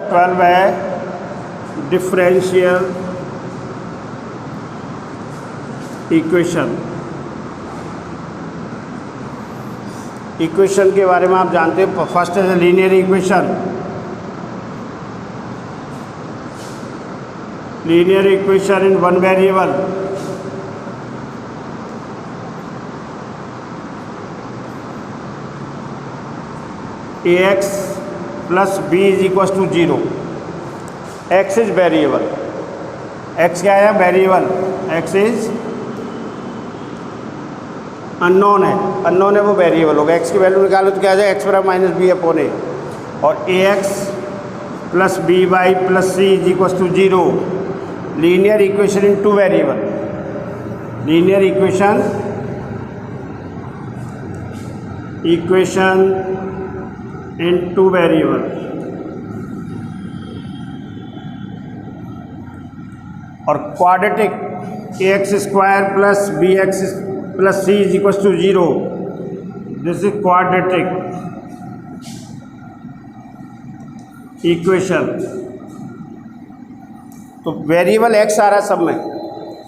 12 है differential equation. Equation के बारे में आप जानते हो। फर्स्ट है linear equation. Linear equation in one variable. ax plus b is equals to 0। x is variable. x क्या है? वेरिएबल। x इज अननोन है। अननोन है वो वेरिएबल होगा। x की वैल्यू निकालो तो क्या आ जाए? x बराबर माइनस बी अपॉन ए। और ax plus b y plus c is equals to 0। Linear equation in two variable. Linear equation in two variable. और quadratic ax square plus b x plus c is equals to 0। This is quadratic equation. तो variable x आ रहा है सब में।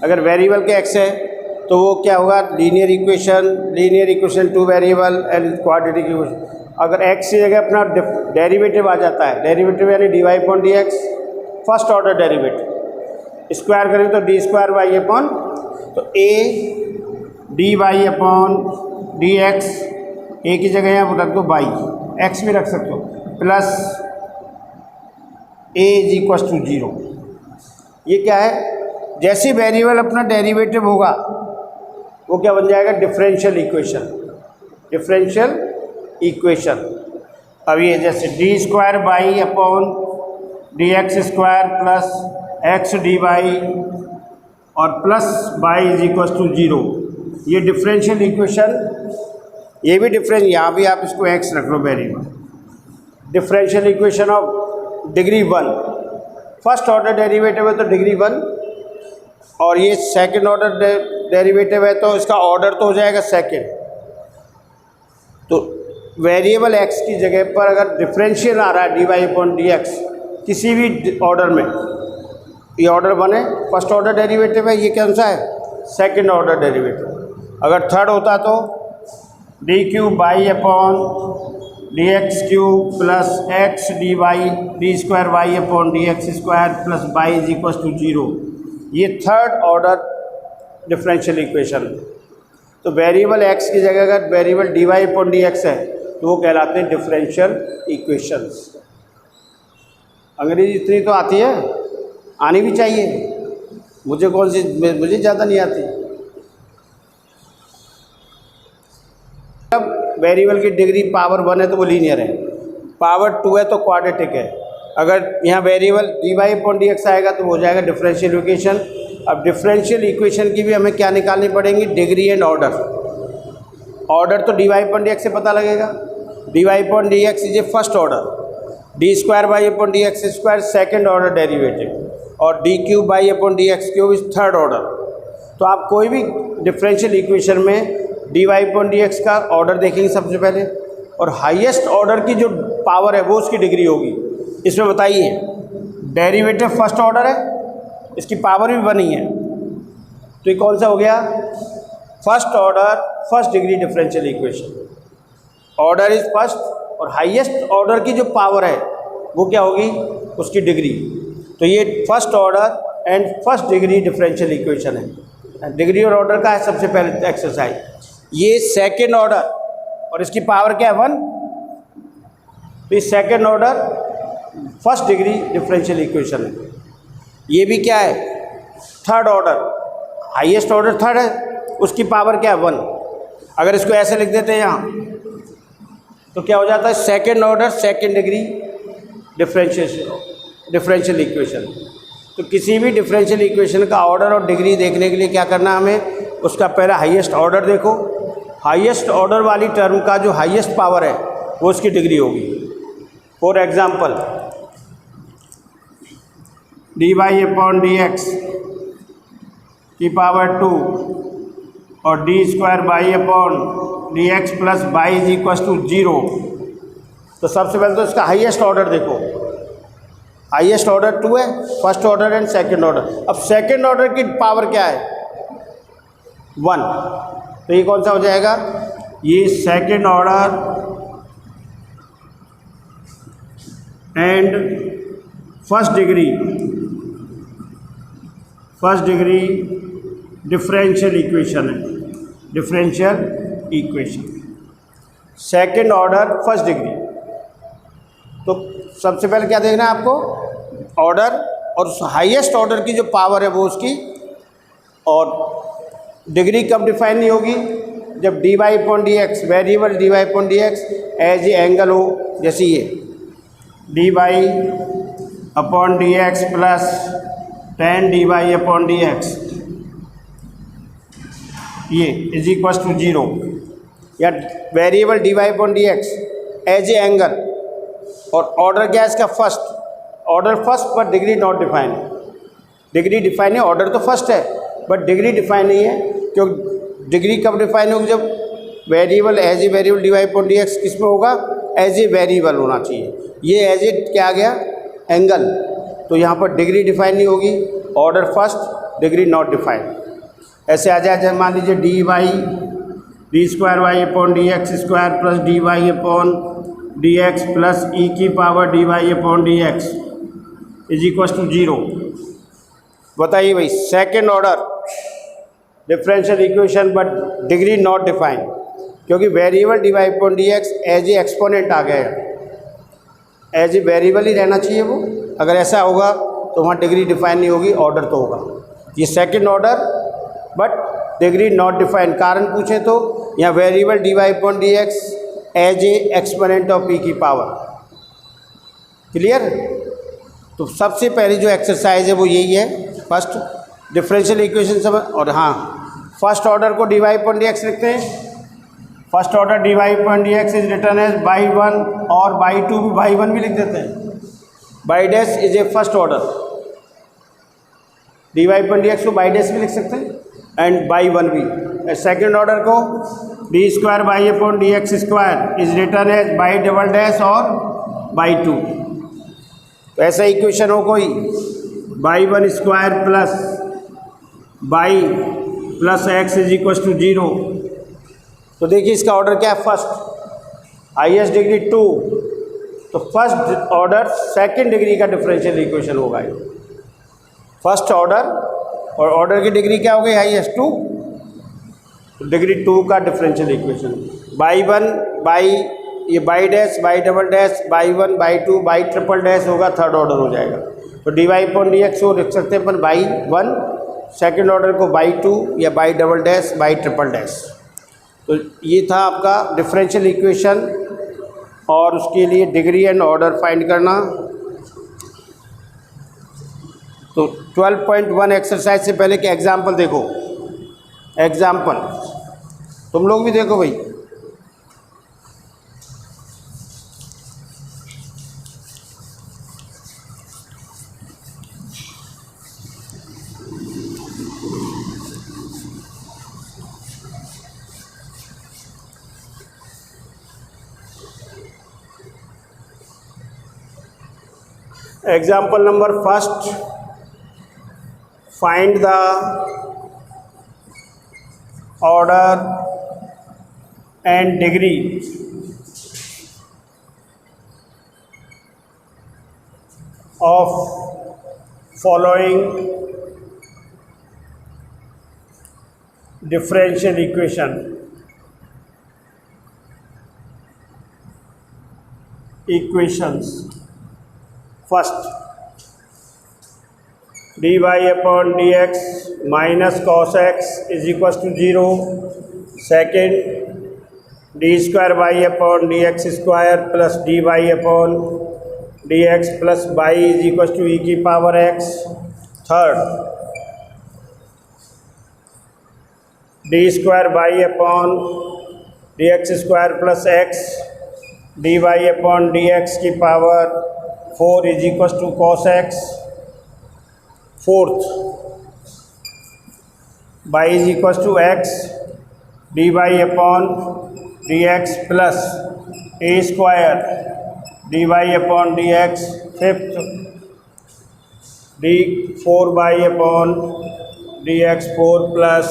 अगर variable के x है तो वो क्या होगा? Linear equation two variable and quadratic equation. अगर x की जगह अपना डेरिवेटिव आ जाता है, डेरिवेटिव यानी dy upon D x, first order derivative. Square करें तो डी स्क्वायर वाई अपॉन, तो a d Y upon D x, a की जगह यहाँ रख दो बाई, x भी रख सकते हो, plus a is equals to 0। ये क्या है? जैसे वेरिएबल अपना डेरिवेटिव होगा वो क्या बन जाएगा? Differential equation. Differential equation. अब ये जैसे d square y upon D x square plus x d y और plus y is equals to 0। ये डिफरेंशियल इक्वेशन। ये भी डिफरेंस, यहाँ भी आप इसको एक्स रख लो variable. Differential equation of degree 1। First order derivative है तो डिग्री 1, और ये सेकंड ऑर्डर डेरिवेटिव है तो इसका ऑर्डर तो हो जाएगा सेकंड। तो वेरिएबल x की जगह पर अगर डिफरेंशियल आ रहा है d Y upon D x किसी भी ऑर्डर में, ये ऑर्डर बने, फर्स्ट ऑर्डर डेरिवेटिव है, ये कौन सा है? Second order derivative. अगर थर्ड होता तो d cube y upon D x cube plus x d y d square Y upon D x square plus y is equals to 0। ये थर्ड ऑर्डर डिफरेंशियल इक्वेशन। तो variable x की जगह अगर variable d Y upon D x है तो वो कहलाते हैं डिफरेंशियल इक्वेशंस। अंग्रेजी इतनी तो आती है, आनी भी चाहिए। मुझे कौन सी, मुझे ज़्यादा नहीं आती। अब वेरिएबल की डिग्री पावर 1 है तो वो लीनियर है, पावर 2 है तो क्वाड्रेटिक है। अगर यहाँ variable d Y upon D x आएगा तो हो जाएगा डिफरेंशियल इक्वेशन। अब डिफरेंशियल इक्वेशन की भी हमें क्या निकालनी पड़ेंगी? Degree and order. ऑर्डर तो d Y upon D x से पता लगेगा। D Y upon D x is a first order, d square Y upon D x square second order derivative, और d cube y upon D x cube is third order. तो आप कोई भी differential equation में d Y upon D x का order देखेंगे सबसे पहले, और हाईएस्ट ऑर्डर की जो पावर है वो उसकी डिग्री होगी। इसमें बताइए, डेरिवेटिव फर्स्ट ऑर्डर है, इसकी पावर भी बनी है, तो ये कौन सा हो गया? First order first degree differential equation. Order is first और हाईएस्ट ऑर्डर की जो पावर है वो क्या होगी? उसकी डिग्री। तो ये first order and first degree differential equation है। डिग्री और ऑर्डर का है सबसे पहले एक्सरसाइज। ये सेकेंड ऑर्डर और इसकी पावर क्या है? 1। तो ये second order first degree differential equation है। ये भी क्या है? Third order, highest order third है, उसकी पावर क्या है? 1। अगर इसको ऐसे लिख देते हैं यहाँ तो क्या हो जाता है? Second order second degree differential equation. तो किसी भी डिफरेंशियल इक्वेशन का ऑर्डर और डिग्री देखने के लिए क्या करना है हमें? उसका पहला हाईएस्ट ऑर्डर देखो, हाईएस्ट ऑर्डर वाली टर्म का जो हाईएस्ट पावर है वो उसकी डिग्री होगी। For example d Y upon D x की पावर 2 और d square y upon D x plus y is equal to 0। तो सबसे पहले तो इसका हाईएस्ट ऑर्डर देखो, हाईएस्ट ऑर्डर 2 है, first order and second order. अब सेकंड ऑर्डर की पावर क्या है? 1। तो ये कौन सा हो जाएगा? ये second order and first degree differential equation है, differential equation, second order first degree. तो सबसे पहले क्या देखना है आपको? ऑर्डर और हाईएस्ट ऑर्डर की जो पावर है वो उसकी, और डिग्री कब डिफाइन नहीं होगी? जब dy upon dx, variable dy upon dx as a angle हो, जैसे ये dy upon dx plus tan dy upon dx, ये इज इक्वल टू 0, या variable dy upon dx as a angle, और ऑर्डर क्या है इसका? First. Order first but degree not define. Degree define है, ऑर्डर तो फर्स्ट है बट डिग्री डिफाइन नहीं है। क्योंकि डिग्री कब डिफाइन होगी? जब variable as a variable dy upon dx किस में होगा? एज ए वेरिएबल होना चाहिए। ये एज ए क्या आ गया? एंगल। तो यहाँ पर डिग्री डिफाइन नहीं होगी, order first, degree not define. ऐसे आ जाए, मान लीजिए d square Y upon dx square plus dy upon dx plus e की power dy upon dx is equal to 0। बताइए भाई, second order differential equation but degree not define, क्योंकि variable dy upon dx as a exponent आ गया है, as a variable ही रहना चाहिए वो। अगर ऐसा होगा तो वहाँ डिग्री डिफाइन नहीं होगी, ऑर्डर तो होगा। ये second order but degree not define. कारण पूछें तो यहाँ variable dy upon dx as a exponent of e की पावर। क्लियर? तो सबसे पहली जो एक्सरसाइज है वो यही है, फर्स्ट डिफरेंशियल इक्वेशन सब। और हाँ, फर्स्ट ऑर्डर को dy अपॉन dx लिखते हैं। First order dy upon dx is written as y 1, और बाई 2 भी बाई 1 भी लिख देते हैं। Y dash is a first order, dy upon dx को बाई डैश भी लिख सकते हैं, एंड बाई 1 भी। सेकेंड ऑर्डर को d square y upon dx square is written as y double dash और बाई 2। तो ऐसा इक्वेशन हो कोई, y 1 square plus y plus x is equal to 0। तो देखिए इसका ऑर्डर क्या है? First, highest degree 2। तो फर्स्ट ऑर्डर सेकंड डिग्री का डिफरेंशियल इक्वेशन होगा ये। फर्स्ट ऑर्डर, और ऑर्डर की डिग्री क्या हो गई? हाईएस्ट 2। तो डिग्री 2 का डिफरेंशियल इक्वेशन बाई 1 बाई, ये by dash by double dash by 1 by 2 by triple dash होगा, थर्ड ऑर्डर हो जाएगा। तो dy अपॉन dx को लिख सकते हैं अपन बाई 1, सेकेंड ऑर्डर को बाई 2 या by double dash by triple dash. तो ये था आपका डिफरेंशियल इक्वेशन, और उसके लिए डिग्री एंड ऑर्डर फाइंड करना। तो 12.1 एक्सरसाइज से पहले के एग्जाम्पल देखो। एग्जाम्पल तुम लोग भी देखो भाई। Example number first, find the order and degree of following differential equations. First, dy upon dx minus cos x is equals to 0. Second, d square y upon dx square plus dy upon dx plus y is equals to e की power x. Third, d square y upon dx square plus x dy upon dx की power 4 is equals to cos x. Fourth, y is equals to x dy upon dx plus a square dy upon dx. Fifth, d 4/dx4 plus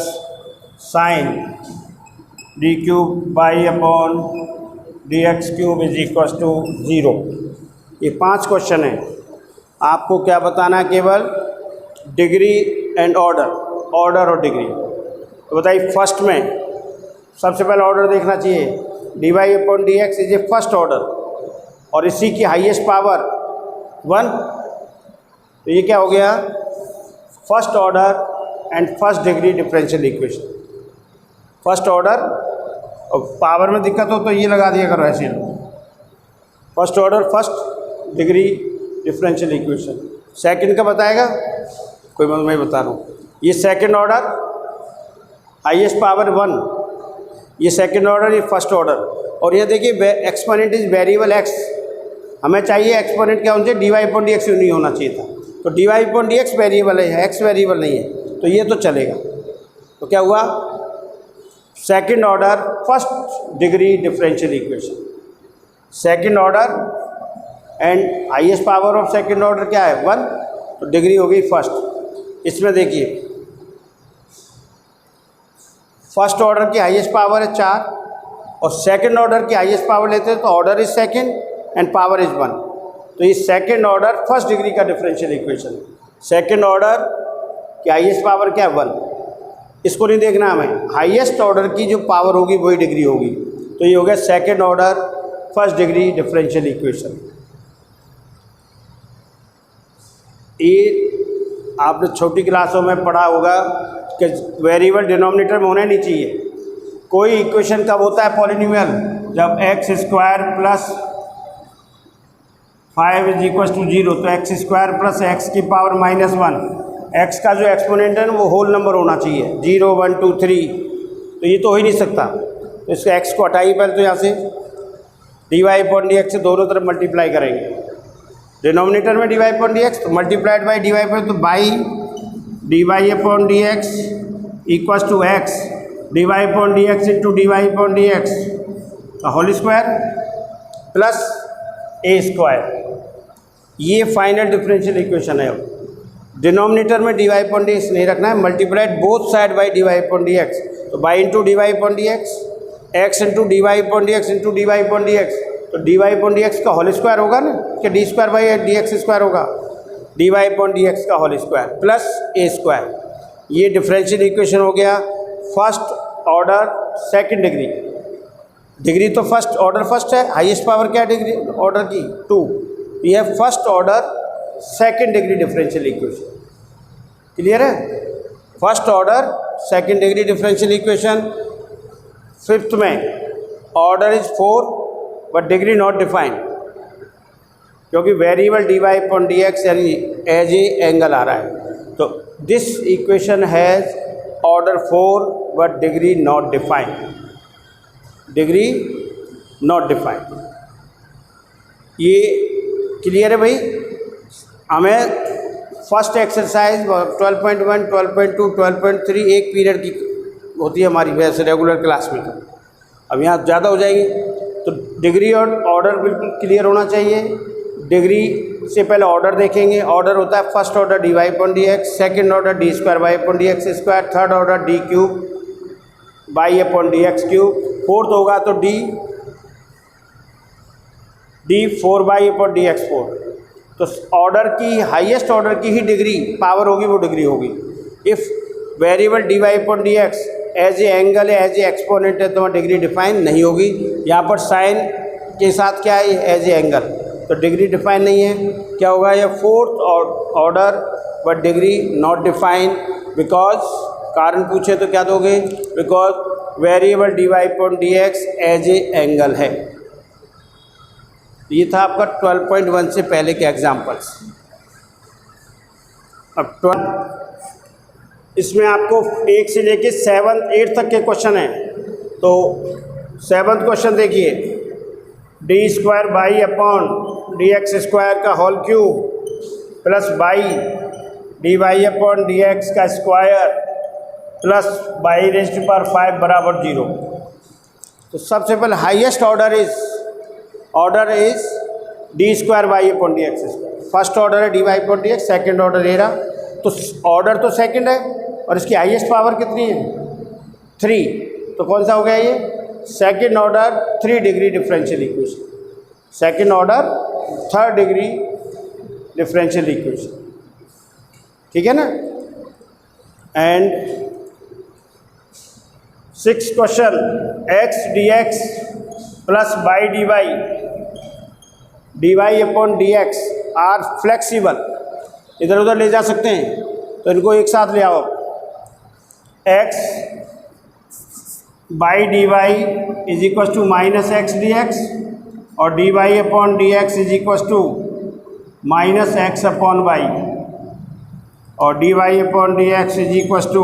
sine d cube y upon dx³ is equal to 0। ये 5 question हैं। आपको क्या बताना है? केवल degree and order, order और degree. तो बताइए, फर्स्ट में सबसे पहले ऑर्डर देखना चाहिए। dy/dx is a first order और इसी की हाईएस्ट पावर 1। तो ये क्या हो गया? First order and first degree differential equation. First order, और पावर में दिक्कत हो तो ये लगा दिया करो ऐसे। First order first degree differential equation. Second का बताएगा कोई? मैं बता रहा हूँ। ये सेकंड ऑर्डर हाईएस्ट पावर 1, ये सेकंड ऑर्डर, ये फर्स्ट ऑर्डर। और ये देखिए एक्सपोनेंट इज वेरिएबल x। हमें चाहिए एक्सपोनेंट क्या होना चाहिए? dy/dx नहीं होना चाहिए था। तो dy/dx वेरिएबल है, x वेरिएबल नहीं है, तो ये तो चलेगा। तो क्या हुआ? Second order first degree differential equation. Second order and highest power of second order क्या है? 1। तो डिग्री हो गई फर्स्ट। इसमें देखिए, फर्स्ट ऑर्डर की हाईएस्ट पावर है 4 और सेकंड ऑर्डर की हाईएस्ट पावर लेते हैं तो order is second and power is 1। तो ये सेकंड ऑर्डर फर्स्ट डिग्री का डिफरेंशियल इक्वेशन। सेकंड ऑर्डर की हाईएस्ट पावर क्या है? 1। इसको नहीं देखना हमें, हाईएस्ट ऑर्डर की जो पावर होगी वही डिग्री होगी। तो ये हो गया second order first degree differential equation. ये आपने छोटी क्लासों में पढ़ा होगा कि वेरिएबल डिनोमिनेटर में होना नहीं चाहिए। कोई इक्वेशन कब होता है पॉलिनोमियल? जब x² plus 5 is equal to 0। तो x² प्लस x की पावर -1, x का जो एक्सपोनेंट है वो होल नंबर होना चाहिए, 0 1 2 3। तो ये तो हो ही नहीं सकता। तो इसको x को हटाइए पहले, तो यहाँ से dy/dx से दोनों तरफ मल्टीप्लाई करेंगे। डिनोमिनेटर में dy/dx तो मल्टीप्लाइड बाई dy/, तो y dy/dx equals to x dy/dx into dy/dx का होल स्क्वायर प्लस a²। ये फाइनल डिफरेंशियल इक्वेशन है। डिनोमिनेटर में dy/dx नहीं रखना है, multiplied both side by dy/dx। तो by into dy/dx, x into dy/dx into dy/dx। तो dy/dx का होल स्क्वायर होगा ना, कि d²/dx² होगा, dy/dx का होल स्क्वायर प्लस a²। ये डिफरेंशियल इक्वेशन हो गया first order second degree. Degree तो फर्स्ट ऑर्डर फर्स्ट है, हाईएस्ट पावर क्या डिग्री ऑर्डर की? 2। ये है first order second degree differential equation. Clear है? First order second degree differential equation. Fifth में order is 4 but degree not defined, क्योंकि variable dy/dx यानी एज ए एंगल आ रहा है। तो this equation has order 4 but degree not defined, degree not defined. ये clear है भाई? हमें फर्स्ट एक्सरसाइज 12.1, 12.2, 12.3 एक पीरियड की होती है हमारी वैसे रेगुलर क्लास में। अब यहाँ ज़्यादा हो जाएंगे, तो डिग्री और ऑर्डर बिल्कुल क्लियर होना चाहिए। डिग्री से पहले ऑर्डर देखेंगे। ऑर्डर होता है first order dy/dx, second order d²/dx², third order d³/dx³, fourth होगा तो d4/dx4। तो ऑर्डर की हाईएस्ट ऑर्डर की ही डिग्री पावर होगी, वो डिग्री होगी। If variable dy/dx as a angle है, एज ए एक्सपोनेंट है, तो डिग्री डिफाइन नहीं होगी। यहाँ पर साइन के साथ क्या है? एज ए एंगल, तो डिग्री डिफाइन नहीं है। क्या होगा? ये fourth order but degree not define, because कारण पूछे तो क्या दोगे? Because variable dy/dx as a angle है। ये था आपका 12.1 से पहले के एग्जाम्पल्स। अब इसमें आपको 1 से लेके 7, 8 तक के क्वेश्चन हैं। तो 7th क्वेश्चन देखिए, d² का whole cube plus by dy/dx का स्क्वायर प्लस y⁵ बराबर 0। तो सबसे पहले highest order is d²/dx²। First order है dy upon dx, second order ये रहा, तो ऑर्डर तो सेकेंड है और इसकी हाईएस्ट पावर कितनी है 3, तो कौन सा हो गया ये second order 3 degree differential equation, second order 3rd degree differential equation, ठीक है ना। And 6th question, x dx plus y dy upon dx are flexible, इधर उधर ले जा सकते हैं, तो इनको एक साथ ले आओ। x by D Y is equal to minus X D X और D Y upon D x is equal to minus x upon Y और D Y upon D x is equal to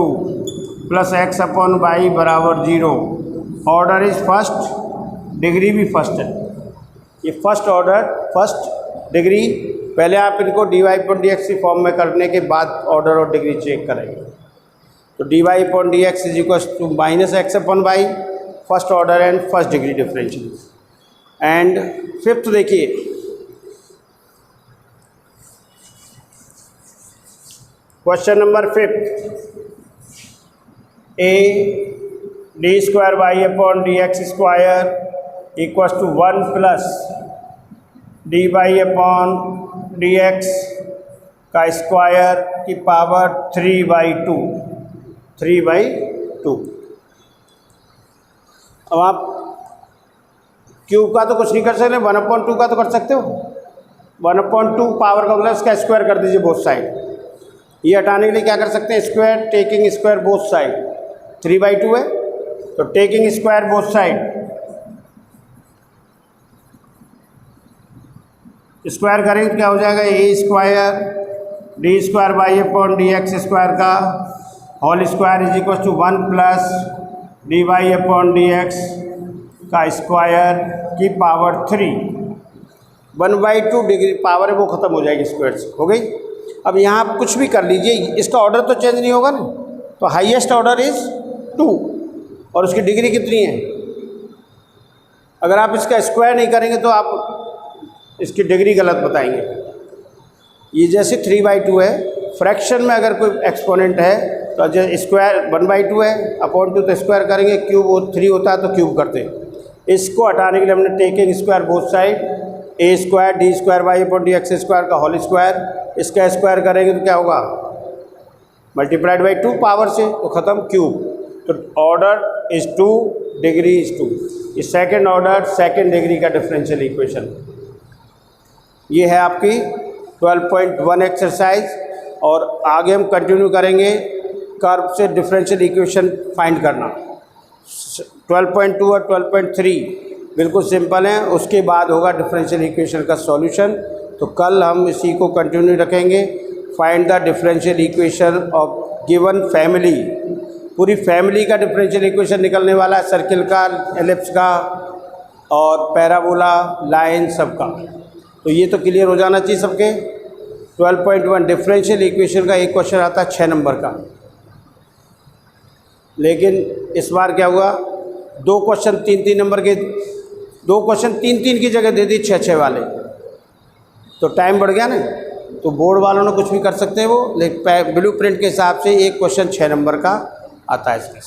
plus X upon Y बराबर 0। Order is first, degree भी first है, ये first order first degree. पहले आप इनको D Y upon D x की form में करने के बाद ऑर्डर और डिग्री चेक करेंगे। तो d Y upon D x is equal to minus x upon y, first order and first degree differential. And 5th देखिए, question number 5, a d square Y upon D x square equal to 1 plus D Y upon D x का square की power 3/2। अब आप cube का तो कुछ नहीं कर सकते, 1/2 का तो कर सकते हो। 1/2 पावर का मतलब इसका स्क्वायर कर दीजिए बोथ साइड। ये हटाने के लिए क्या कर सकते हैं, square taking square both side, 3/2 है तो taking square both side, square करेंगे तो क्या हो जाएगा, A square D square Y upon D x square का whole square is equal to 1 plus D Y upon D x का स्क्वायर की पावर 3। 1/2 डिग्री पावर है वो ख़त्म हो जाएगी स्क्वायर से, हो गई। अब यहाँ आप कुछ भी कर लीजिए, इसका ऑर्डर तो चेंज नहीं होगा ना, तो हाईएस्ट ऑर्डर इज़ 2 और उसकी डिग्री कितनी है। अगर आप इसका स्क्वायर नहीं करेंगे तो आप इसकी डिग्री गलत बताएंगे। ये जैसे 3/2 है, फ्रैक्शन में अगर कोई एक्सपोनेंट है तो जैसे स्क्वायर 1/2 है, अपॉन 2 तो स्क्वायर करेंगे, क्यूब 3 होता है तो क्यूब करते हैं। इसको हटाने के लिए हमने taking square both side, A square D square Y upon D x square का होल स्क्वायर, इसका स्क्वायर करेंगे तो क्या होगा, मल्टीप्लाइड बाई 2 पावर से तो ख़त्म क्यूब। तो ऑर्डर इज़ 2, डिग्री इज़ 2। ये सेकेंड ऑर्डर सेकेंड डिग्री का डिफरेंशियल इक्वेशन। ये है आपकी 12.1 एक्सरसाइज और आगे हम कंटिन्यू करेंगे कर्व से डिफरेंशियल इक्वेशन फाइंड करना। 12.2 और 12.3 बिल्कुल सिंपल हैं, उसके बाद होगा डिफरेंशियल इक्वेशन का सॉल्यूशन। तो कल हम इसी को कंटिन्यू रखेंगे। Find the differential equation of given family, पूरी फैमिली का डिफरेंशियल इक्वेशन निकलने वाला है, सर्किल का, एलिप्स का और पैराबोला, लाइन सबका। तो ये तो क्लियर हो जाना चाहिए सबके। 12.1 डिफरेंशियल इक्वेशन का एक क्वेश्चन आता है 6 नंबर का, लेकिन इस बार क्या हुआ, 2 क्वेश्चन 3-3 नंबर के, 2 क्वेश्चन 3-3 की जगह दे दी 6-6 वाले, तो टाइम बढ़ गया ना। तो बोर्ड वालों ने कुछ भी कर सकते हैं वो, लेकिन ब्लू प्रिंट के हिसाब से एक क्वेश्चन 6 नंबर का आता है इसमें।